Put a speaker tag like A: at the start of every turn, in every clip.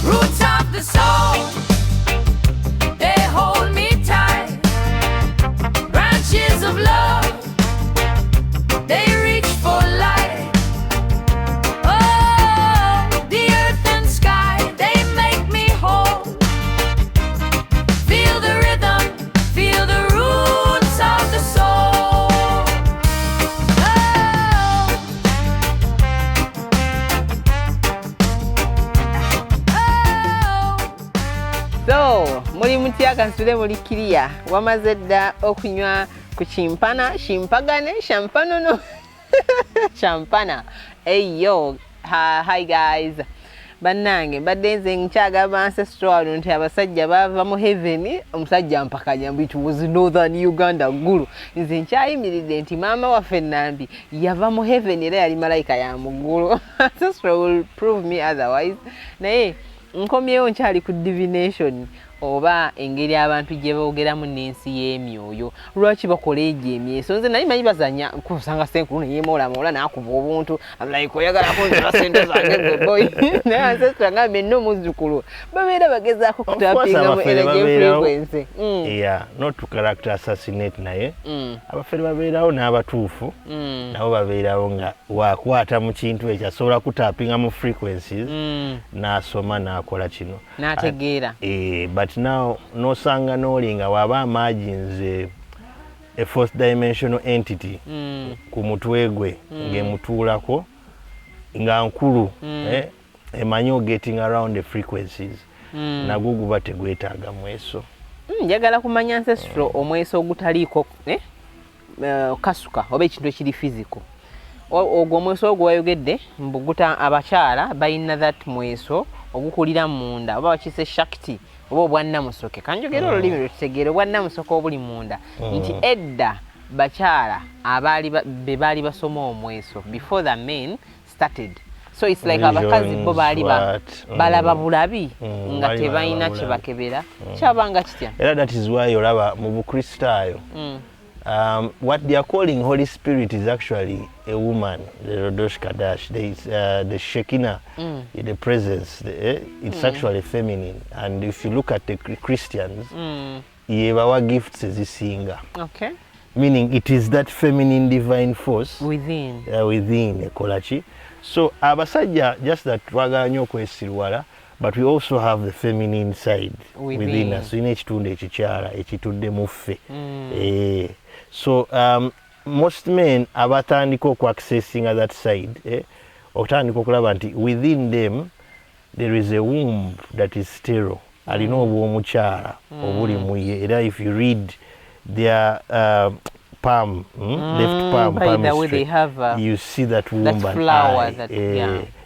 A: Roots of the soul, they hold me tight. Branches of love, they reach for light. Oh, the earth and sky, they make me whole. Feel the rhythm, feel the roots of the soul.
B: So, muri mutya kansule muri kiriya wamaze dda okunywa ku chimpana shimpagane shampanono champana. Hey yo, hi guys. Bannange badde nze nkyagamba ancestral nti abasajja bava mu heaven omusajja mpakanya it was northern Uganda gulu. Nze nkyayimiridde nti maama waffe Nambi yava mu heaven era yali malayika ya mu ggulu. Ancestral will prove me otherwise. Naye nkomyewo nkyali ku divination oba engeri abantu gye boogeramu n'ensi y'emyoyo lwaki bakola egyo emyeso. Nze nali manyi bazanya kusanga senkulu neyeemoolamoola n'akuba obuntu like oyagala kunzira sente zange gwe boy. Naye ancestral ngambe nno omuzzukulu babeera bagezaako kutapinga mu energy frequency.
C: Yeah, not to character assassinate naye abafere babeerawo n'abatuufu nabo babeerawo nga wakwata mu kintu ekyo asobola kutapinga mu frequencies n'asoma n'akola kino
B: n'ategeera.
C: But now nosanga nolinga waba imagines a fourth dimensional entity ku mutwe gwe ngemutuulako nga nkulu emanyi getting around the frequencies nagwo guba tegwetaaga mweso.
B: Njagala kumanya ancestral omweso ogutaliiko kasuka oba ekintu ekiri physical. Ogwo omweso ogwo wayogedde mbuguta abakyala balina that mweso ogukulira munda oba bakise shakti oba obwannamusoke. Kanjogera olulimi lwe tutegeere obwannamusoke obuli munda nti edda bakyala be baali basoma omweso before the men started. So it's like abakazi bo baali balaba bulabi nga tebalina kye bakebera kyabanga kitya.
C: Era that is why olaba mu bukristaayo what they are calling Holy Spirit is actually a woman, the Rodosh Kadash. There is the Shekinah, the presence. It's actually feminine. And if you look at the Christians, our gifts is a singer.
B: Okay.
C: Meaning it is that feminine divine force
B: within
C: Kolachi. So abasajja just that twaganyo kwesirwala, but we also have the feminine side within us. So in ekitundu ekikyala ekitudde mu ffe. So most men abatandika accessing that side okutandika okulaba nti within them there is a womb that is sterile. Alina obw'omukyala obuli mu ye. Era if you read their palm, left palm,
B: by the way they have
C: you see that womb
B: that flower that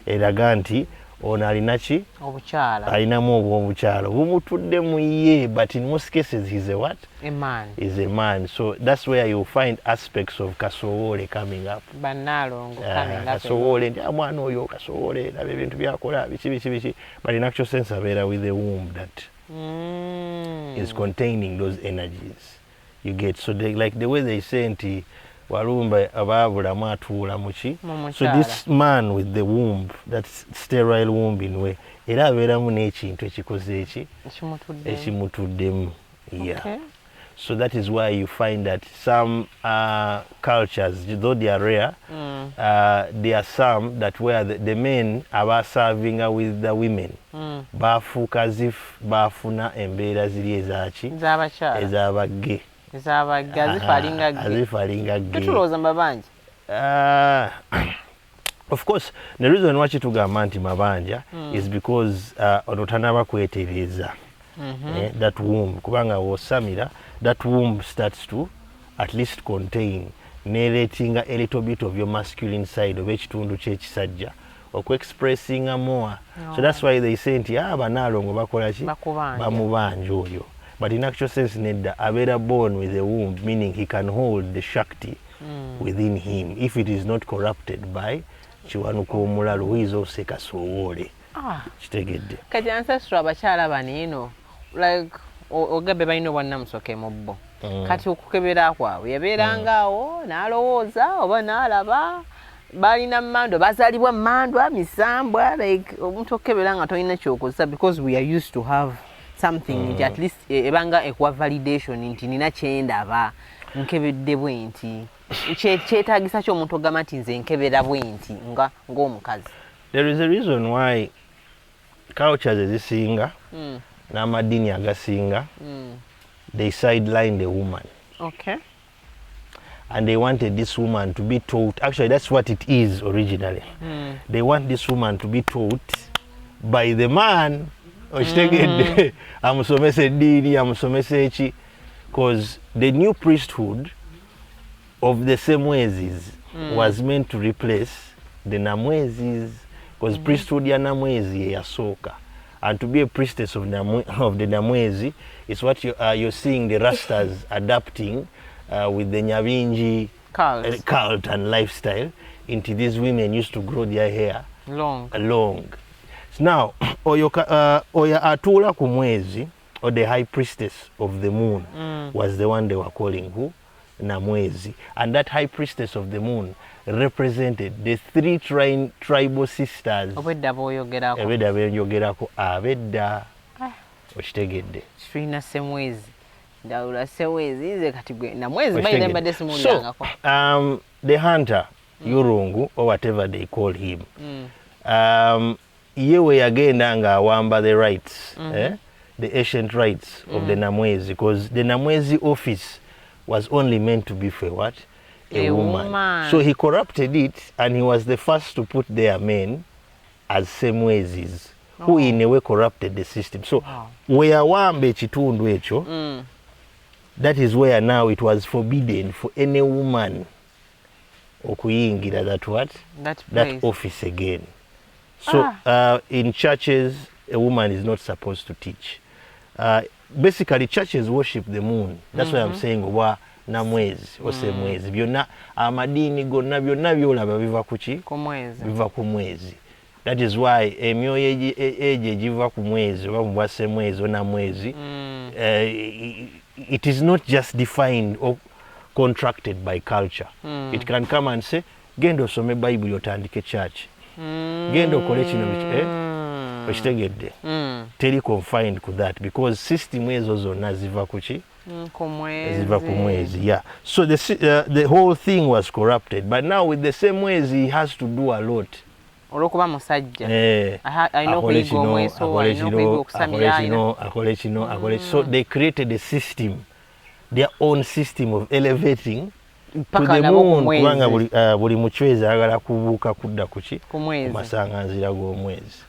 C: eraga nti ono alina ki
B: obukyala,
C: alinamu obw'obukyala bumutudde mu ye. But in most cases he's a what?
B: A man.
C: Is a man. So that's where you'll find aspects of kasowole coming up.
B: Banalongo coming up.
C: Kasowole nti mwana oyo kasowole nabe ebintu byakola biki. But in actual sense abeera with a womb that is containing those energies. You get, so they, like the way they say nti walumba ababulamu atuula muki. So this man with the womb, that sterile womb in way, era abeeramu n'ekintu ekikoze eki ekimutuddemu. Yeah. Okay. So that is why you find that some cultures, though they are rare, there are some that where the men are serving with the women. Bafuuka as if bafuna embeera ziri ezaki ez'abagge. Of course, the reason why tugamba nti mabanja is because onotanaba kwetereza that womb. Kubanga wosamira, that womb starts to at least contain narrating a little bit of your masculine side of ekitundu ky'ekisajja expressing more. So that's why they say nti banalongo bakola ki bamubanja oyo. But in actual sense, Nedda abeera born with a womb, meaning he can hold the Shakti within him if it is not corrupted by Chiwanuko Omulalo, who is also kasowole. Kitegedde.
B: Kati ancestral abakyala banino like ogabe balina obwannamusoke mu bbo. Kati okukebera kwabwe yabeeranga awo n'alowooza oba n'alaba balina mmandwa bazalibwa mmandwa misambwa like omuntu okebera nga tolina kyokozesa because we are used to have something nti at least ebanga ekuwa validation nti nina kyendaba nkebedde bwe nti kyetaagisa ky'omuntu ogamba nti nze nkebera bwe nti ng'omukazi.
C: There is a reason why cultures ezisinga n'amadini agasinga they sideline the woman.
B: Okay.
C: And they wanted this woman to be taught, actually that's what it is originally. They want this woman to be taught by the man. Amusomese eddiini, amusomese eki, because the new priesthood of the Semwezis was meant to replace the Namwezis, because priesthood ya Namwezi yasooka. And to be a priestess of the Namwezi is what you're seeing the Rastas adapting with the Nyabingi cult and lifestyle into these women used to grow their hair long. So now, Oya Atula Kumwezi, or the high priestess of the moon, was the one they were calling who? Namwezi. And that high priestess of the moon represented the three tribal sisters. Obedda byogerako abedda okitegedde.
B: Sirina Semwezi. Ndawula Semwezi nze kati gwe Namwezi bayina mbadde simulangako.
C: So, the hunter, Yurungu, or whatever they call him, yewe yagenda nga awamba the rights, the ancient rights of the Namwezi, because the Namwezi office was only meant to be for what? A woman. So he corrupted it, and he was the first to put their men as Semwezis, who in a way corrupted the system. So where wambe chitundu echo, that is where now it was forbidden for any woman okuyingira that office again. So in churches, a woman is not supposed to teach. Basically, churches worship the moon. That's why I'm saying oba Namwezi or Semwezi. Byonna amadini gonna byonna byolaba biva kuki?
B: Kumwezi.
C: Biva ku mwezi. That is why emyoyo eje giva ku mwezi oba mu Semwezi or Namwezi. It is not just defined or contracted by culture. It can come and say, genda osome Bible otandike church. Genda okole kino okitegedde. Teri confined to that, because system ezo zonna ziva kuki? Ziva ku mwezi. Yeah. So the whole thing was corrupted, but now with the Semwezi he has to do a lot.
B: Olwokuba musajja alina okuyiga omweso, alina okuyiga okusamira.
C: So they created a system, their own system of elevating to the moon, kubanga buli muchwezi agala kubuuka kudda kuki? Kumasanganzira g'omwezi.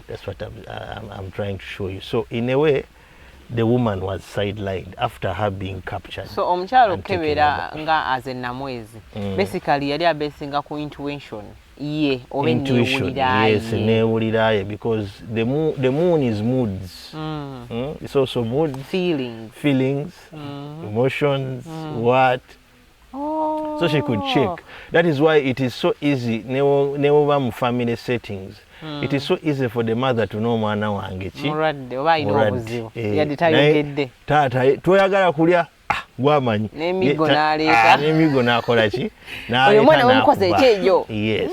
C: That's what I'm trying to show you. So in a way, the woman was sidelined after her being captured.
B: So omukyalo okukebera nga as a Namwezi, basically yali abesinga ku intuition.
C: Intuition, yes, neewuliraye, because the moon is moods. It's also mood, feelings, emotions, what. So she could check. That is why it is so easy. Never family settings. It is so easy for the mother to know mwana wange ki. Tata toyagala kulya gwamanyi.
B: N'emigo n'aleeta.
C: N'emigo n'akola ki?
B: Oyo mwana wamukoze ekyejo.
C: Yes.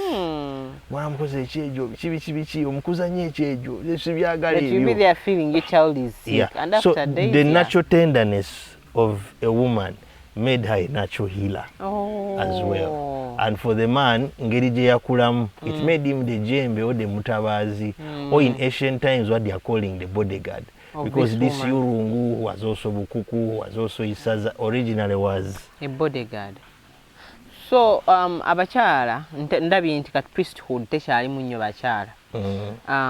C: Mwana mukoze ekyejo biki omukuzanya ekyejo sibyagala ebyo.
B: But you be there feeling your child is sick.
C: Yeah.
B: And after
C: so
B: days,
C: the natural tenderness of a woman made her a natural healer as well. And for the man, ngeri gye yakulamu, it made him the jembe or the mutabazi, or in ancient times what they are calling the bodyguard. Because this Yurungu was also Bukuku, was also Isaza, originally was
B: a bodyguard. So abakyala ndabye nti kat priesthood tekyali mu nnyo bakyala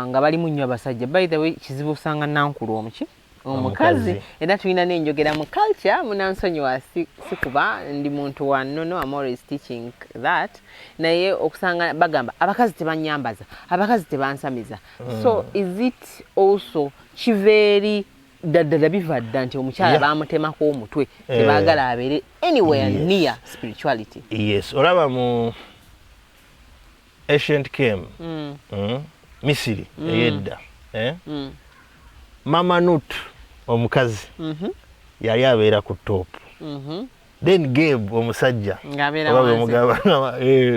B: nga bali mu nnyo abasajja. By the way, kizibu osanga nankulu omukazi era tulina n'enjogera mu culture munansonyiwa sikuba ndi muntu wa nnono. I'm always teaching that. Naye okusanga bagamba abakazi tebanyambaza, abakazi tebansamiza. So is it also kiveeri daddala biva dda nti omukyala bamutemako omutwe tebaagala abeere anywhere near spirituality?
C: Yes, olaba mu ancient Kem, Misiri eyedda, Mama Nut omukazi yali abeera ku top, then Gabe omusajja
B: Ng'abeera
C: oba
B: wansi.
C: bwemugamba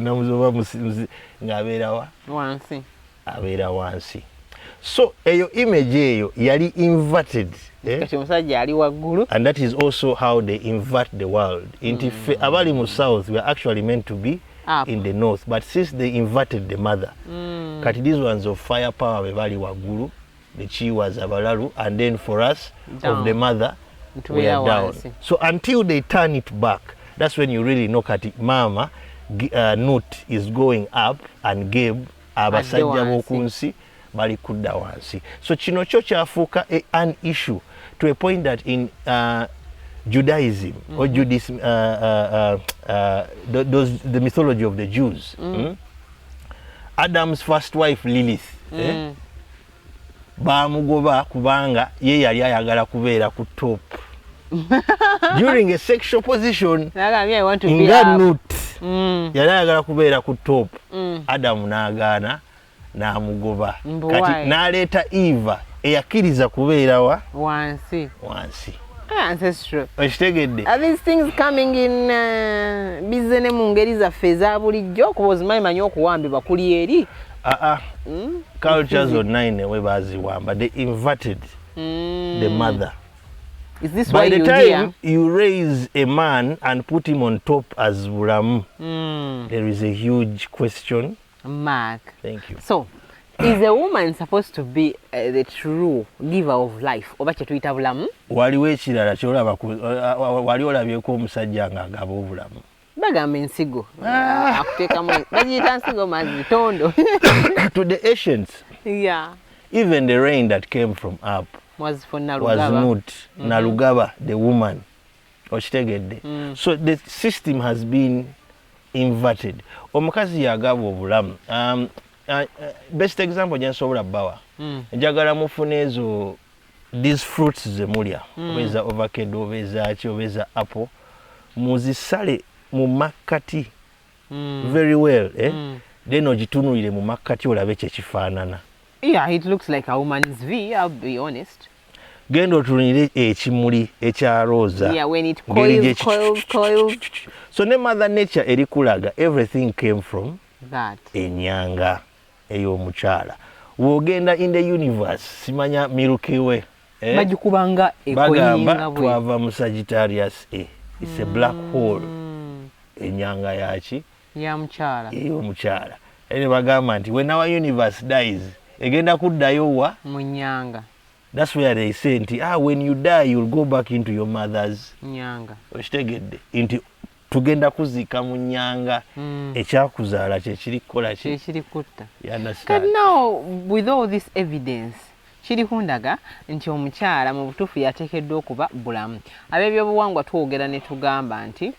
C: namuzoba ng'abeera wa
B: Wansi.
C: abeera wansi. So eyo image eyo yali inverted,
B: Kati omusajja ali waggulu.
C: and that is also how they invert the world. Nti ffe abali mu south we are actually meant to be
B: Up.
C: in the north, but since they inverted the mother, kati these ones of firepower be bali waggulu, the chiwas abalalu, and then for us
B: Down.
C: of the mother we
B: Tubeera
C: are down.
B: wansi.
C: So until they turn it back, that's when you really know kati mama Nut is going up and Gabe abasajja
B: wansi.
C: b'okunsi bali kudda wansi. So kino kyo kyafuuka an issue to a point that in Judaism or Judaism, the mythology of the Jews, Adam's first wife Lilith, bamugoba kubanga ye yali ayagala kubeera ku top during a sexual position.
B: Nagambye I want to be
C: Nga
B: up.
C: Nut yali ayagala kubeera ku top, Adamu n'agaana n'amugoba.
B: Mbu
C: Kati
B: why?
C: n'aleeta Eva eyakkiriza kubeera wa
B: Wansi.
C: wansi.
B: Ancestral.
C: Okitegedde?
B: Are these things coming in bizze ne mu ngeri zaffe eza bulijjo kuba ozimanyi manyi okuwambibwa kuli eri?
C: Culture zonna ine we baziwamba. They inverted the mother.
B: Is this
C: By
B: why
C: the
B: you
C: time
B: hear?
C: you raise a man and put him on top as Bulamu, there is a huge question.
B: Mark.
C: Thank you.
B: So, is a woman supposed to be the true giver of life? Oba kye tuyita bulamu?
C: Waliwo ekirala kyolaba wali olabyeko omusajja ng'agaba obulamu.
B: Bagamba ensigo. Akuteekamu bagiyita nsigo mazzi tondo.
C: To the ancients,
B: Yeah.
C: even the rain that came from up
B: Was for
C: was
B: Nalugaba.
C: Nut, Nalugaba, the woman. Okitegedde? So the system has been inverted. Omukazi yagaba obulamu. Best example gye nsobola bbawa. Njagala mufune ezo these fruits ze mulya. Oba eza avocado, oba eza ki, oba eza apple. Muzisale mu makkati very well. Then ogitunulire mu makkati olabe kye kifaanana.
B: Yeah, it looks like a woman's V, I'll be honest.
C: Genda otunulire ekimuli ekya roza.
B: Yeah, when it
C: Ngeri
B: coils.
C: So ne mother nature erikulaga everything came from
B: That.
C: enyanga ey'omukyala. Wogenda in the universe simanya Milky Way.
B: Bagikubanga
C: Bagamba
B: ekoyinga bwe.
C: twava mu Sagittarius A. It's a black hole. Enyanga yaki
B: Ya mukyala.
C: ey'omukyala. Ene bagamba nti when our universe dies egenda kuddayo wa.
B: Mu nnyanga.
C: That's where they say nti when you die you'll go back into your mother's.
B: Nnyanga.
C: Okitegedde nti tugenda kuziika mu nnyanga ekyakuzaala kye kiri kukola ki.
B: Kiri kutta.
C: You understand?
B: But now, with all this evidence, kiri kundaga nti omukyala mu butuufu yateekeddwa okuba bulamu. Ab'ebyobuwangwa twogera ne tugamba nti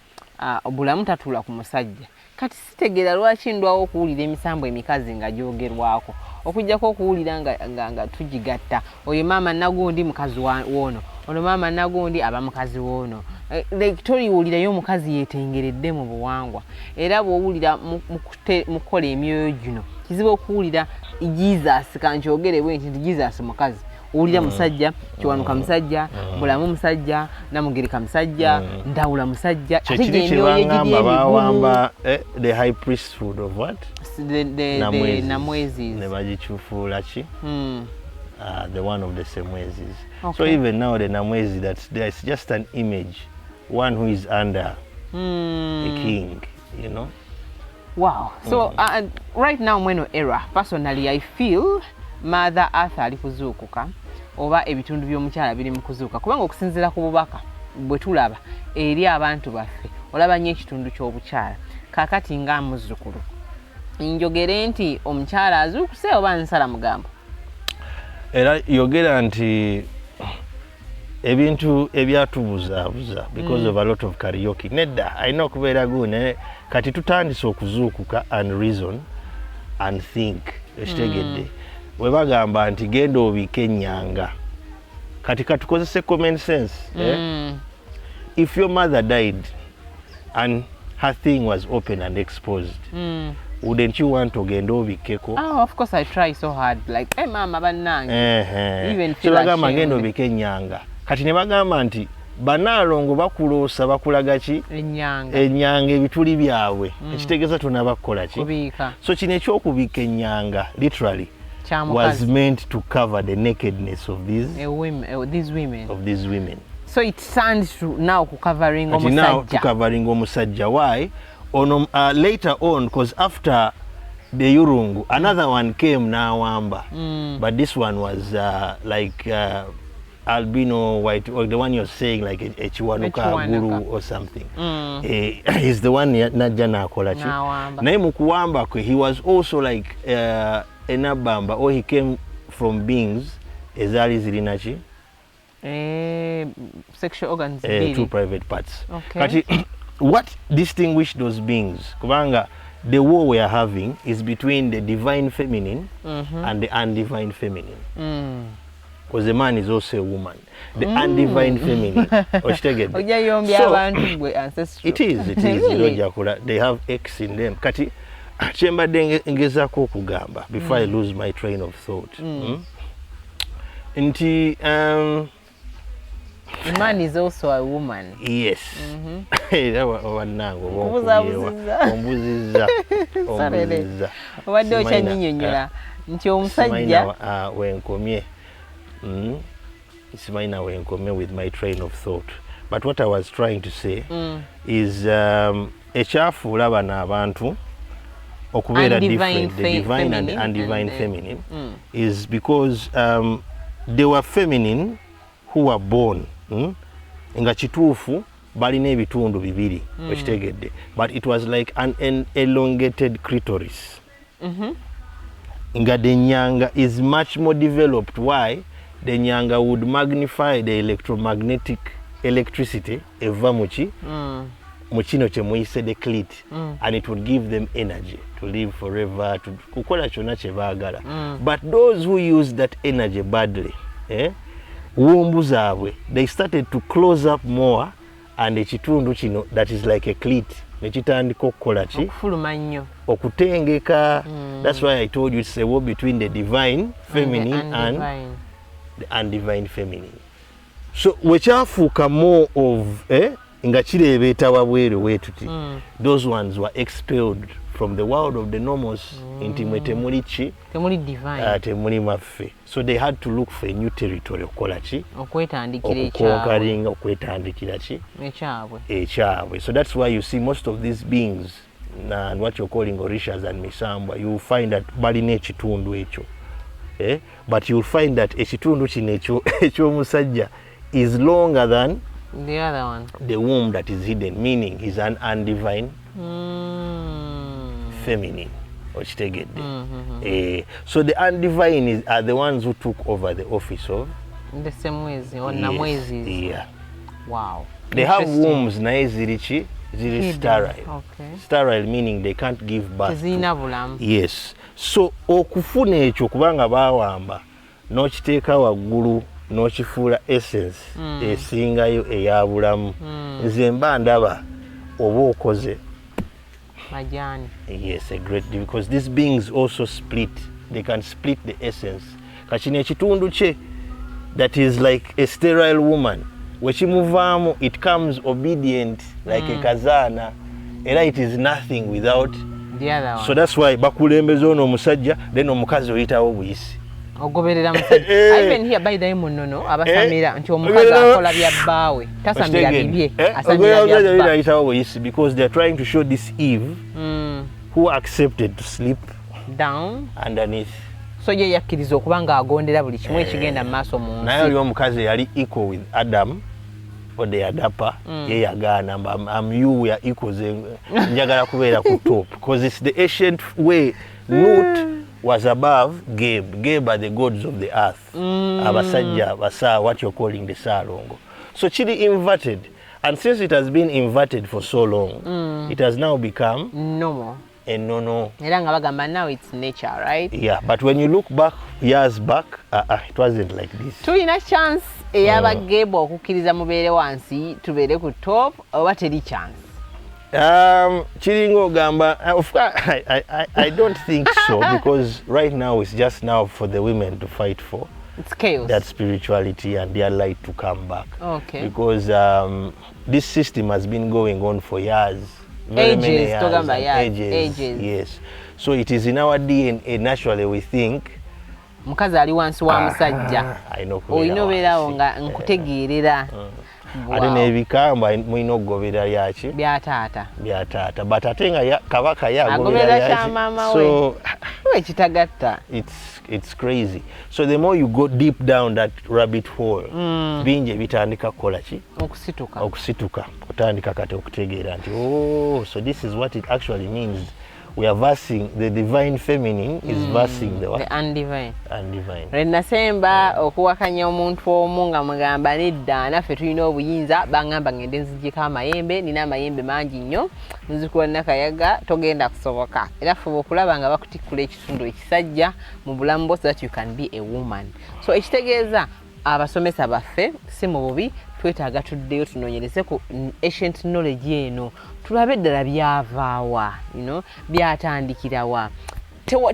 B: bulamu tatuula ku musajja. Kati sitegeera lwaki ndwawo okuwulira emisambo emikazi nga gyogerwako. Okujjako okuwulira nga tugigatta. Oyo maama nagundi mukazi woono. Ono maama nagundi aba mukazi woono. Like toliwulirayo omukazi yeetengeredde mu buwangwa. Era bw'owulira mu kukola emyoyo gino kizibu okuwulira Jesus kankyogere bwe nti Jesus mukazi. Owulira musajja, Kiwanuka musajja, Bulamu musajja, Namugereka musajja, Ndawula musajja.
C: Kyekiri kye bangamba bawamba the high priesthood of what?
B: The Namwezi.
C: Ne bagikyufuula ki? The one of the Semwezis.
B: Okay.
C: So even now the Namwezi, there's just an image, one who is under a king, you know.
B: Wow. So right now mweno era, personally I feel Mother Earth ali kuzuukuka oba ebitundu by'omukyala biri mu kuzuuka kubanga okusinziira ku bubaka bwe tulaba eri abantu baffe olaba nnyo ekitundu ky'obukyala kaakati nga muzzukulu njogere nti omukyala azuukuse oba nsala mugambo
C: Era yogera nti ebintu ebyatubuzaabuza because of a lot of karaoke nedda alina okubeera gune kati tutandise okuzuukuka and reason and think ekitegedde we bagamba nti genda obiike ennyanga kati katukozese common sense if your mother died and her thing was open and exposed wouldn't you want ogenda obikkeko?
B: Oh, of course I try so hard like hey mama bannange even
C: so
B: feel
C: bagamba
B: ashamed.
C: genda obiike ennyanga kati ne bagamba nti banaalongo bakuloosa bakulaga ki ennyanga ebituli byabwe ekitegeeza tonaba kukola ki so kino ekyokubiika ennyanga literally was meant to cover the nakedness of these women.
B: So it stands to now covering
C: omusajja. Why? Later on, because after the Yurungu, another one came Nawamba. But this one was like albino white, or the one you're saying like a Chiwanuka guru or something. He's the one Najana Kolachi. Naye Mukuwamba, he was also like Enabamba, or he came from beings ezali zirinachi.
B: Sexual organs,
C: two private parts. Okay. What distinguished those beings? Kubanga, the war we are having is between the divine feminine and the undivine feminine. Because the man is also a woman. The undivine feminine. So, it is. They have X in them. Kati, chemba ngeza kugamba before I lose my train of thought. Nti
B: the man is also a woman.
C: Yes.
B: Nti omusajja
C: wenkomye simaina wenkomye with my train of thought. But what I was trying to say is ekyafuula bano abantu okubeera different, the divine and undivine feminine is because they were feminine who were born nga kituufu balina ebitundu bibiri okitegedde, but it was like an elongated clitoris. Nga the nyanga is much more developed. Why? The nyanga would magnify the electromagnetic electricity eva muchino chemuyise the clit, and it would give them energy to live forever, to kukola kyonna kye baagala. But those who use that energy badly, wombu zaabwe, they started to close up more, and ekitundu kino that is like a clit nekitandika okukola ki okutengeka. That's why I told you it's a war between the divine feminine and the undivine feminine. So wekyafuuka more of nga kireebeeta wabweru wetuti, those ones were expelled from the world of the normals. Nti mwe temuli ki, temuli maffe. So they had to look for a new territory okukola ki, okwetandikira ki ekyabwe. So that's why you see most of these beings and what you're calling orishas and misambwa, you will find that balina ekitundu ekyo. But you'll find that ekitundu kino ekyomusajja is longer than
B: the other one,
C: the womb that is hidden, meaning he's an undivine feminine. So the undivine are the ones who took over the office of
B: the Semwezi or Namwezi.
C: Yeah.
B: Wow.
C: They have wombs naye ziri sterile.
B: Okay.
C: Sterile meaning they can't give birth. Yes. So okufuna ekyo kubanga bawamba n'okiteeka waggulu n'okifuula essence esingayo eyabulamu, nze mba ndaba oba okoze
B: majani.
C: Yes, a great deal, because these beings also split. They can split the essence. Kachine ekitundu kye that is like a sterile woman, wekimuvaamu it comes obedient like a kazana, era it is nothing without
B: the other one.
C: So that's why bakulembeza ono omusajja then omukazi oyitawo obuyisi
B: ogoberera musajja. Even here by the munono abasamira nti omukazi akola bya bbaawe tasamira bibye asamira bya
C: obuyisi, because they are trying to show this Eve who accepted to sleep
B: down
C: underneath.
B: So ye yakkiriza okuba nga agondera buli kimu ekigenda mu maaso mu nsi.
C: Naye oli omukazi yali equal with Adam or the adapa, ye yagaana I'm you, we are equals, njagala kubeera ku top, because it's the ancient way. Nut was above Geb. Geb are the gods of the earth. Abasajja basa, what you're calling the Salongo. So chili inverted, and since it has been inverted for so long, it has now become
B: normal.
C: And no.
B: Now it's nature, right?
C: Yeah, but when you look back, years back, it wasn't like this.
B: Tulina chance eyaba Geb okukkiriza mubeere wansi tubeere ku top, oba teri chance?
C: Chiringo gamba, of course, I don't think so, because right now it's just now for the women to fight for.
B: It's chaos.
C: that spirituality and their light to come back.
B: Okay.
C: Because this system has been going on for years. Very many
B: Ages,
C: years,
B: talking about
C: and
B: years.
C: Yes. So it is in our DNA. Naturally, we think.
B: Mukazi ali wansi wa musajja. Olina obeerawo nga nkutegeerera.
C: Ate n'ebikamba mulina okugobera yaki?
B: Byataata.
C: But ate nga kabaka
B: agobera kya maama we.
C: So
B: ekitagatta.
C: It's crazy. So the more you go deep down that rabbit hole, bingi bitandika kukola ki? Okusituka. Otandika kati okutegeera nti so this is what it actually means. We are versing the divine feminine is versing the what?
B: The undivine.
C: Nasemba
B: okuwakanya omuntu omu nga mugamba nedda naffe tulina obuyinza bangamba ngende nzijjeko amayembe nina amayembe mangi nnyo nzikuwa nakayaga togenda kusoboka era fuba okulaba nga bakutikkula ekitundu ekisajja mu bulamu bwo so that you can be a woman. So ekitegeeza abasomesa baffe si mu bubi twetaaga tuddeyo tunoonyereze ku ancient knowledge eno tulabe ddala byavaawa byatandikirawa.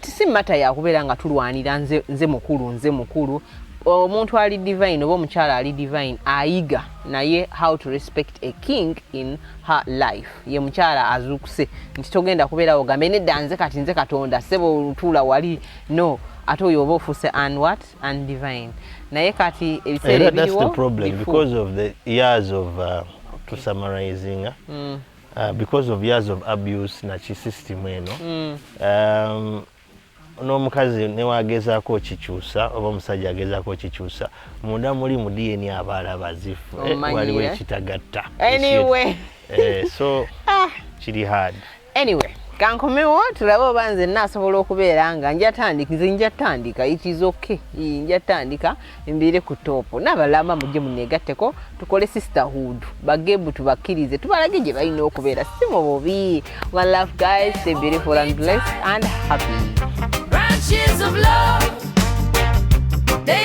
B: Tisimata yakubeera nga tulwanira nze mukulu omuntu ali divine oba omukyala ali divine ayiga naye how to respect a king in her life. Ye mukyala azuukuse nti togenda kubeerawo gambe nedda nze katonda sebo olutuula wali no ate oyo oba ofuuse undivine. Naye kati ebiseera
C: that's the problem because of the years of to summarizing because of years of abuse na system eno n'omukazi newagezaako okikyusa oba omusajja agezaako okikyusa munda muli mu DNA abaala bazifu waliwo ekitagatta so kiri hard.
B: Anyway, kankomewo tulabe oba nze naasobola okubeera nga nja tandika it is okay nja tandika mbeere ku topo n'abalama mujje muneegatteko tukole sisterhood bagebu tubakkirize tubalage gye balina okubeera si mu bubi. One love guys, stay beautiful and blessed and happy.
A: Branches of love, they